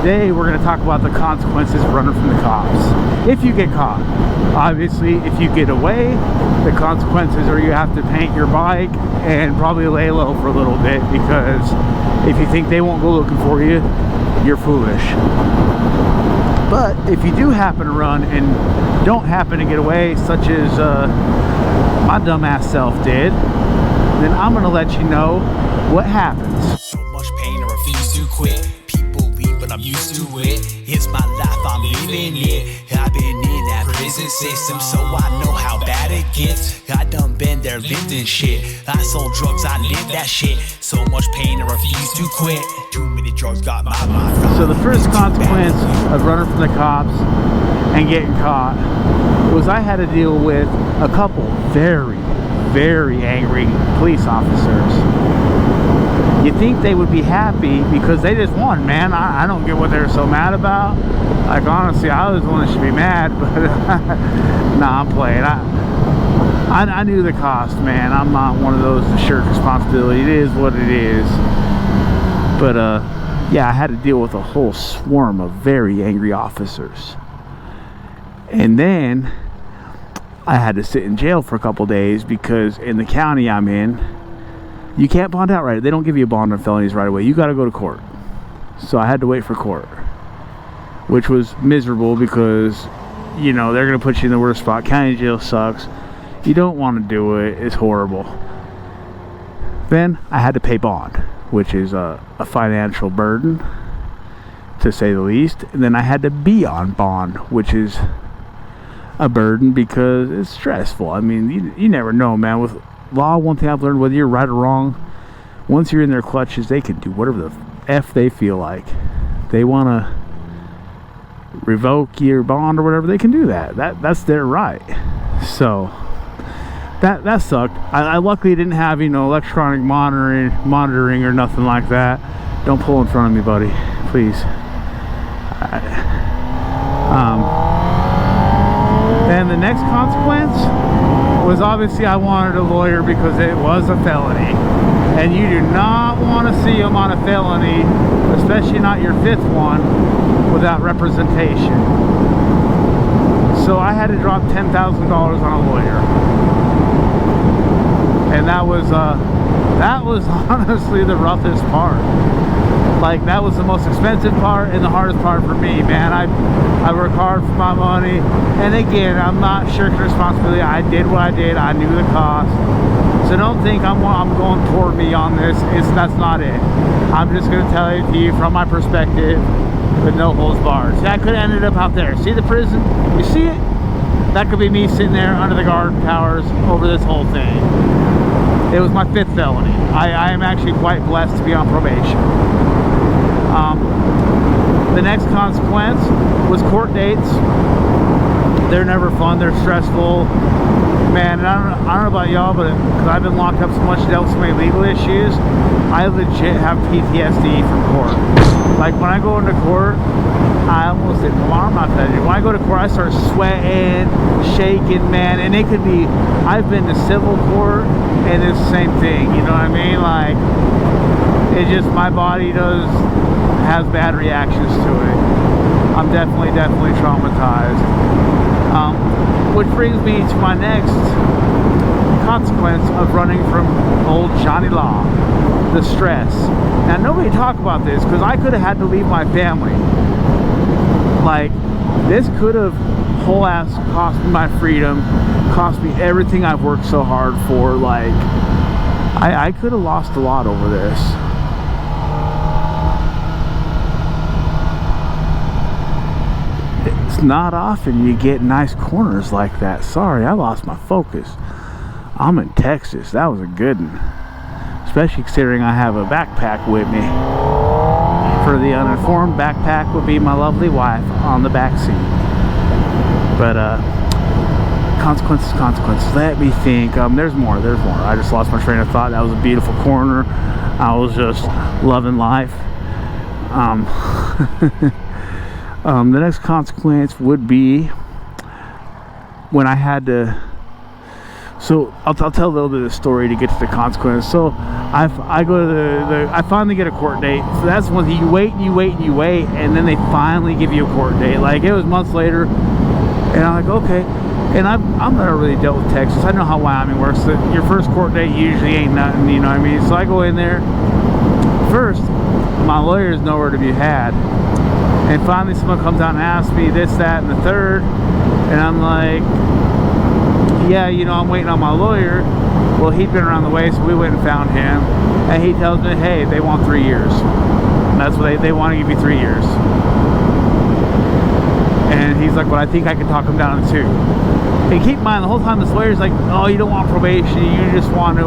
today we're going to talk about the consequences of running from the cops. If you get caught, obviously, if you get away, the consequences are you have to paint your bike and probably lay low for a little bit, because if you think they won't go looking for you, you're foolish. But if you do happen to run and don't happen to get away, such as my dumbass self did, then I'm going to let you know what happens. So much pain, I refuse to quit. People leave, but I'm used to it. It's my life, I'm living it. I've been in that prison system, so I know how bad it gets. I done been there, lived in shit. I sold drugs, I lived that shit. So much pain, I refuse to quit. Too many drugs got my mind. So the first consequence of running from the cops and getting caught was I had to deal with a couple very, very angry police officers. You think they would be happy because they just won, man. I don't get what they're so mad about. Like, honestly, I was the one that should be mad, but nah, I'm playing. I knew the cost, man. I'm not one of those to shirk responsibility. It is what it is. But yeah, I had to deal with a whole swarm of very angry officers. And then I had to sit in jail for a couple days because in the county I'm in, you can't bond outright. They don't give you a bond on felonies right away. You got to go to court. So I had to wait for court, which was miserable because, you know, they're going to put you in the worst spot. County jail sucks. You don't want to do it. It's horrible. Then I had to pay bond, which is a financial burden, to say the least. And then I had to be on bond, which is a burden because it's stressful. I mean, you never know, man. With law, one thing I've learned, whether you're right or wrong, once you're in their clutches, they can do whatever the F they feel like. They want to revoke your bond or whatever, they can do that. That's their right. So that sucked. I luckily didn't have, you know, electronic monitoring or nothing like that. Don't pull in front of me, buddy, please. Then the next consequence was obviously I wanted a lawyer because it was a felony, and you do not want to see them on a felony, especially not your fifth one, without representation. So I had to drop $10,000 on a lawyer, and that was honestly the roughest part. Like, that was the most expensive part and the hardest part for me, man. I work hard for my money, and again, I'm not shirking responsibility. I did what I did. I knew the cost. So don't think I'm going toward me on this. That's not it. I'm just going to tell it to you from my perspective with no holds barred. See, I could have ended up out there. See the prison? You see it? That could be me sitting there under the guard towers over this whole thing. It was my fifth felony. I am actually quite blessed to be on probation. The next consequence was court dates. They're never fun. They're stressful, man. And I don't know about y'all, but because I've been locked up so much, dealt with so many legal issues, I legit have PTSD from court. Like, when I go into court, I almost did my arm out there. When I go to court, I start sweating, shaking, man. And it could be, I've been to civil court, and it's the same thing. You know what I mean? Like, it just, my body has bad reactions to it. I'm definitely traumatized. Which brings me to my next consequence of running from old Johnny Law, the stress. Now, nobody talk about this because I could have had to leave my family. Like, this could have whole ass cost me my freedom, cost me everything I've worked so hard for. Like, I could have lost a lot over this. It's not often you get nice corners like that. Sorry, I lost my focus. I'm in Texas. That was a good one. Especially considering I have a backpack with me. For the uninformed, backpack would be my lovely wife on the back seat. But consequences. Let me think. There's more. I just lost my train of thought. That was a beautiful corner. I was just loving life. The next consequence would be when I had to So I'll tell a little bit of the story to get to the consequence. So I go to I finally get a court date. So that's when you wait and you wait and you wait, and then they finally give you a court date. Like, it was months later, and I'm like, okay. And I've never really dealt with Texas. I know how Wyoming works. That your first court date usually ain't nothing, you know what I mean? So I go in there. First, my lawyer is nowhere to be had. And finally someone comes out and asks me this, that, and the third. And I'm like, yeah, you know, I'm waiting on my lawyer. Well, he'd been around the way, so we went and found him. And he tells me, hey, they want 3 years. And that's what they want to give you 3 years. And he's like, well, I think I can talk him down to 2. And keep in mind, the whole time this lawyer's like, oh, you don't want probation, you just want to,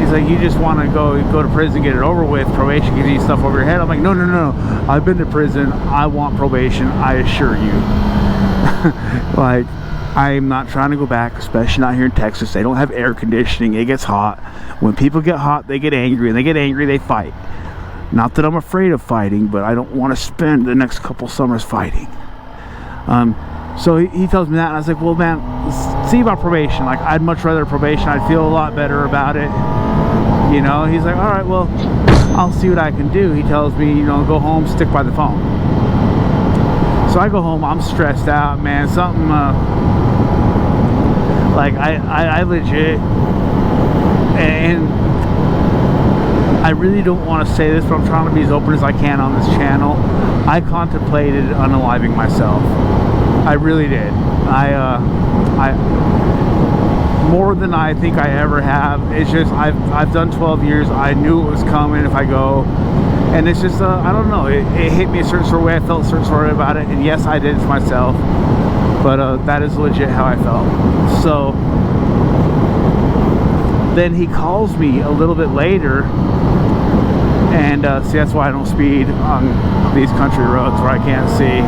he's like, you just want to go to prison, get it over with. Probation gives you stuff over your head. I'm like, no, I've been to prison. I want probation, I assure you. Like, I'm not trying to go back, especially not here in Texas. They don't have air conditioning. It gets hot. When people get hot, they get angry, and they get angry, they fight. Not that I'm afraid of fighting, but I don't want to spend the next couple summers fighting. So he tells me that, and I was like, well, man, see about probation. Like, I'd much rather probation. I'd feel a lot better about it. You know, he's like, all right, well, I'll see what I can do. He tells me, you know, go home, stick by the phone. So I go home, I'm stressed out, man. Something, like, I legit, and I really don't want to say this, but I'm trying to be as open as I can on this channel. I contemplated unaliving myself. I really did. I more than I think I ever have. It's just I've done 12 years. I knew it was coming if I go, and it's just I don't know. It hit me a certain sort of way. I felt a certain sort of way about it, and yes, I did it to myself. But that is legit how I felt. So then he calls me a little bit later, and see, that's why I don't speed on these country roads where I can't see.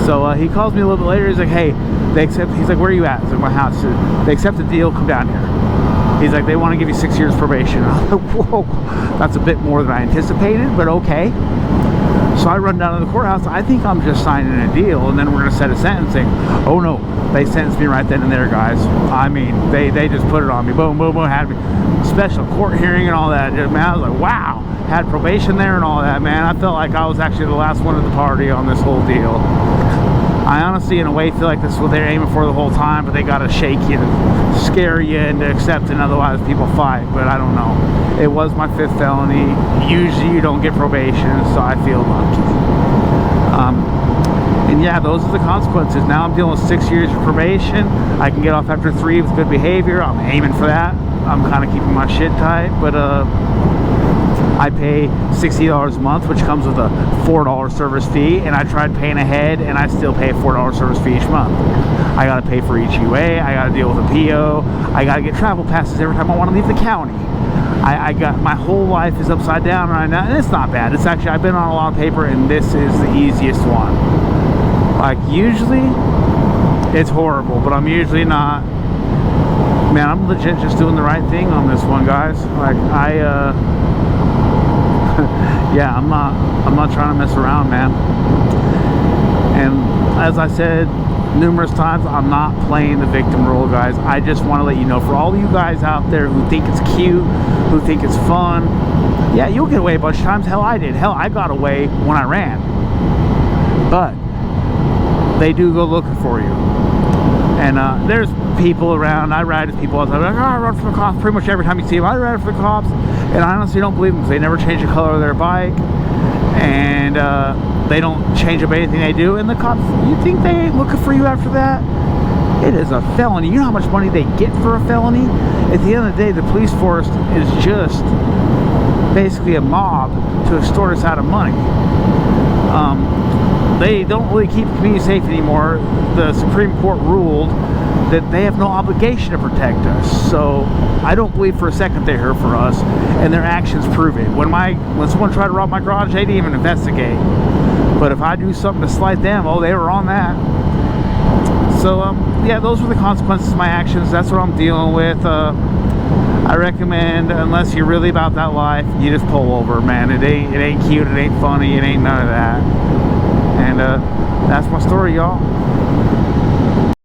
So he calls me a little bit later. He's like, hey, they accept. He's like, where are you at? He's like, my house. They accept the deal. Come down here. He's like, they want to give you 6 years probation. I'm like, whoa, that's a bit more than I anticipated, but okay. So I run down to the courthouse. I think I'm just signing a deal, and then we're going to set a sentencing. Oh no, they sentenced me right then and there, guys. I mean, they just put it on me. Boom, boom, boom. Had me special court hearing and all that. Man, I was like, wow. Had probation there and all that, man. I felt like I was actually the last one at the party on this whole deal. I honestly, in a way, feel like this is what they're aiming for the whole time, but they got to shake you, scare you into accepting, otherwise people fight. But I don't know. It was my 5th felony. Usually you don't get probation, so I feel lucky. And yeah, those are the consequences. Now I'm dealing with 6 years of probation. I can get off after 3 with good behavior. I'm aiming for that. I'm kind of keeping my shit tight, but I pay $60 a month, which comes with a $4 service fee, and I tried paying ahead, and I still pay a $4 service fee each month. I got to pay for each UA, I got to deal with a PO, I got to get travel passes every time I want to leave the county. I got, my whole life is upside down right now, and it's not bad. It's actually, I've been on a lot of paper, and this is the easiest one. Like, usually, it's horrible, but I'm usually not. Man, I'm legit just doing the right thing on this one, guys. Like, yeah, I'm not trying to mess around, man. And as I said numerous times, I'm not playing the victim role, guys. I just want to let you know, for all you guys out there who think it's cute, who think it's fun, yeah, you'll get away a bunch of times. Hell, I did. Hell, I got away when I ran. But they do go looking for you. And there's people around. I ride with people all the time. Like, oh, I run for the cops pretty much every time you see them. I ride for the cops. And I honestly don't believe them, because they never change the color of their bike. And they don't change up anything they do. And the cops, you think they ain't looking for you after that? It is a felony. You know how much money they get for a felony? At the end of the day, the police force is just basically a mob to extort us out of money. They don't really keep the community safe anymore. The Supreme Court ruled that they have no obligation to protect us. So I don't believe for a second they're here for us, and their actions prove it. When someone tried to rob my garage, they didn't even investigate. But if I do something to slight them, oh, they were on that. So yeah, those were the consequences of my actions. That's what I'm dealing with. I recommend, unless you're really about that life, you just pull over, man. It ain't cute, it ain't funny, it ain't none of that. And that's my story, y'all.